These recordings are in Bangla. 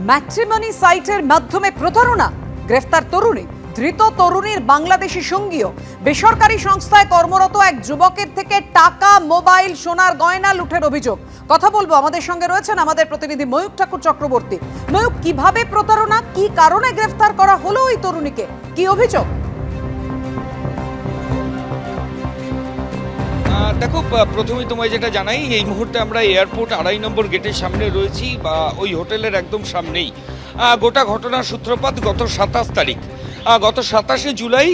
ম্যাট্রিমনি সাইটের মাধ্যমে প্রতারণা, গ্রেফতার তরুণী। ধৃত তরুণীর বাংলাদেশি সঙ্গীও। বেসরকারি সংস্থায় কর্মরত এক যুবকের থেকে টাকা, মোবাইল, সোনার গয়না লুঠের অভিযোগ। কথা বলবো, আমাদের সঙ্গে রয়েছেন আমাদের প্রতিনিধি ময়ূক ঠাকুর চক্রবর্তী। ময়ূক, কিভাবে প্রতারণা, কি কারণে গ্রেফতার করা হলো ওই তরুণীকে, কি অভিযোগ? দেখো, প্রথমেই তোমায় যেটা জানাই, এই মুহূর্তে আমরা এয়ারপোর্ট ২.৫ নম্বর গেটের সামনে রয়েছি, বা ওই হোটেলের একদম সামনেই। গোটা ঘটনার সূত্রপাত গত ২৭ তারিখ। গত ২৭শে জুলাই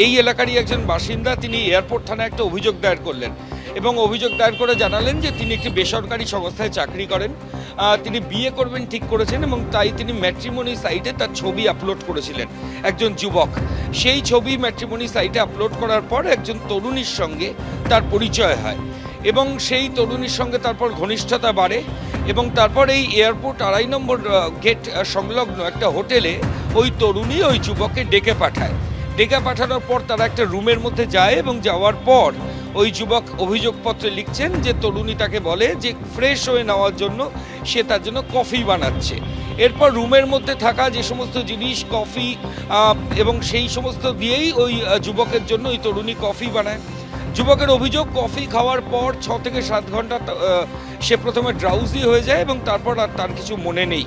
এই এলাকারই একজন বাসিন্দা তিনি এয়ারপোর্ট থানায় একটা অভিযোগ দায়ের করলেন এবং অভিযোগ দায়ের করে জানালেন যে তিনি একটি বেসরকারি সংস্থায় চাকরি করেন, তিনি বিয়ে করবেন ঠিক করেছেন এবং তাই তিনি ম্যাট্রিমনি সাইটে তার ছবি আপলোড করেছিলেন। একজন যুবক সেই ছবি ম্যাট্রিমনি সাইটে আপলোড করার পর একজন তরুণীর সঙ্গে তার পরিচয় হয় এবং সেই তরুণীর সঙ্গে তারপর ঘনিষ্ঠতা বাড়ে এবং তারপর এই এয়ারপোর্ট ২.৫ নম্বর গেট সংলগ্ন একটা হোটেলে ওই তরুণী ওই যুবককে ডেকে পাঠায়। ডেকে পাঠানোর পর তারা একটা রুমের মধ্যে যায় এবং যাওয়ার পর ওই যুবক অভিযোগপত্রে লিখছেন যে তরুণী তাকে বলে যে ফ্রেশ হয়ে নেওয়ার জন্য সে তার জন্য কফি বানাচ্ছে। এরপর রুমের মধ্যে থাকা যে সমস্ত জিনিস, কফি এবং সেই সমস্ত দিয়েই ওই যুবকের জন্য ওই তরুণী কফি বানায়। যুবকের অভিযোগ, কফি খাওয়ার পর ৬ থেকে ৭ ঘন্টা সে প্রথমে ড্রাউজি হয়ে যায় এবং তারপর আর তার কিছু মনে নেই।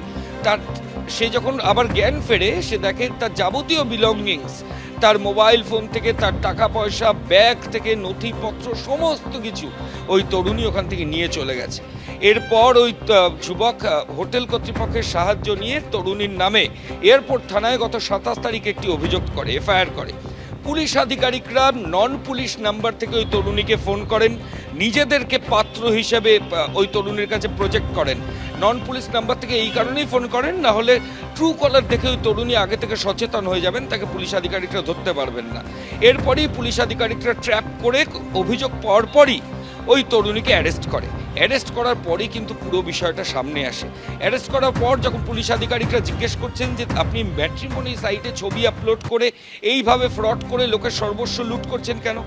সে যখন আবার জ্ঞান ফেরে সে দেখে তার যাবতীয় বিলঙ্গিংস, তার মোবাইল ফোন থেকে তার টাকা পয়সা, ব্যাগ থেকে নথিপত্র, সমস্ত কিছু ওই তরুণী ওখান থেকে নিয়ে চলে গেছে। এরপর ওই যুবক হোটেল কর্তৃপক্ষের সাহায্য নিয়ে তরুণীর নামে এয়ারপোর্ট থানায় গত ২৭ তারিখে একটি অভিযোগ করে, এফআইআর করে। পুলিশ আধিকারিকরা নন পুলিশ নাম্বার থেকে ওই তরুণীকে ফোন করেন, নিজেদেরকে পাত্র হিসেবে ওই তরুণীর কাছে প্রজেক্ট করেন। নন পুলিশ নাম্বার থেকে এই কারণেই ফোন করেন, না হলে ট্রু কলার দেখে ওই তরুণী আগে থেকে সচেতন হয়ে যাবেন, তাকে পুলিশ আধিকারিকরা ধরতে পারবেন না। এরপরই পুলিশ আধিকারিকরা ট্র্যাপ করে অভিযোগ পাওয়ার পরই ওই তরুণীকে অ্যারেস্ট করে। অ্যারেস্ট করার পরই কিন্তু পুরো বিষয়টা সামনে আসে। অ্যারেস্ট করার পর যখন পুলিশ আধিকারিকরা জিজ্ঞেস করছেন যে আপনি ম্যাট্রিমনি সাইটে ছবি আপলোড করে এইভাবে ফ্রড করে লোকের সর্বস্ব লুট করছেন কেন,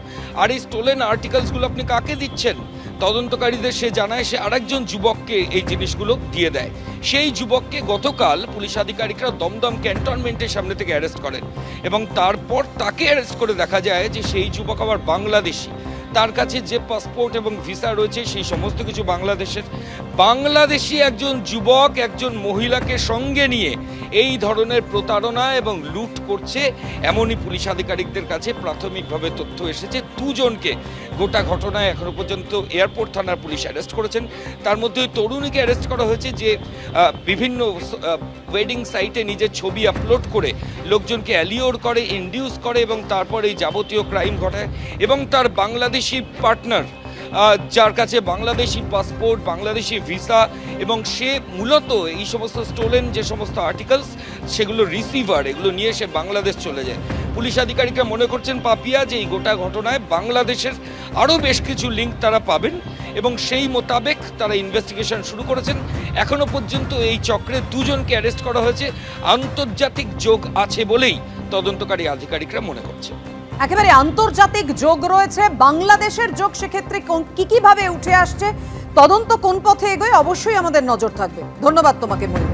আর এই স্টোলেন আর্টিকেলসগুলো আপনি কাকে দিচ্ছেন, তদন্তকারীদের সে জানায় সে আরেকজন যুবককে এই জিনিসগুলো দিয়ে দেয়। সেই যুবককে গতকাল পুলিশ আধিকারিকরা দমদম ক্যান্টনমেন্টের সামনে থেকে অ্যারেস্ট করেন এবং তারপর তাকে অ্যারেস্ট করে দেখা যায় যে সেই যুবক আবার বাংলাদেশি। তার কাছে যে পাসপোর্ট এবং ভিসা রয়েছে সেই সমস্ত কিছু বাংলাদেশের। বাংলাদেশি একজন যুবক একজন মহিলাকে সঙ্গে নিয়ে এই ধরনের প্রতারণা এবং লুট করছে, এমনই পুলিশ আধিকারিকদের কাছে প্রাথমিকভাবে তথ্য এসেছে। দুজনকে গোটা ঘটনায় এখনো পর্যন্ত এয়ারপোর্ট থানার পুলিশ অ্যারেস্ট করেছেন। তার মধ্যে ওই তরুণীকে অ্যারেস্ট করা হয়েছে যে বিভিন্ন ওয়েডিং সাইটে নিজের ছবি আপলোড করে লোকজনকে অ্যালিওর করে, ইনডিউস করে এবং তারপর এই যাবতীয় ক্রাইম ঘটায়। এবং তার বাংলাদেশি পার্টনার, যার কাছে বাংলাদেশি পাসপোর্ট, বাংলাদেশি ভিসা, এবং সে মূলত এই সমস্ত স্টোলেন যে সমস্ত আর্টিকেলস সেগুলো রিসিভার, এগুলো নিয়ে সে বাংলাদেশ চলে যায়। পুলিশ আধিকারিকরা মনে করছেন পাপিয়া যে এই গোটা ঘটনায় বাংলাদেশের আরও বেশ কিছু লিঙ্ক তারা পাবেন এবং সেই মোতাবেক তারা ইনভেস্টিগেশন শুরু করেছেন। এখনো পর্যন্ত এই চক্রে দুজনকে অ্যারেস্ট করা হয়েছে। আন্তর্জাতিক যোগ আছে বলেই তদন্তকারী আধিকারিকরা মনে করছে। একেবারে আন্তর্জাতিক যোগ রয়েছে, বাংলাদেশের যোগ সেক্ষেত্রে কিভাবে উঠে আসছে, তদন্ত কোন পথে এগোয়, অবশ্যই আমাদের নজর থাকবে। ধন্যবাদ তোমাকে মনির।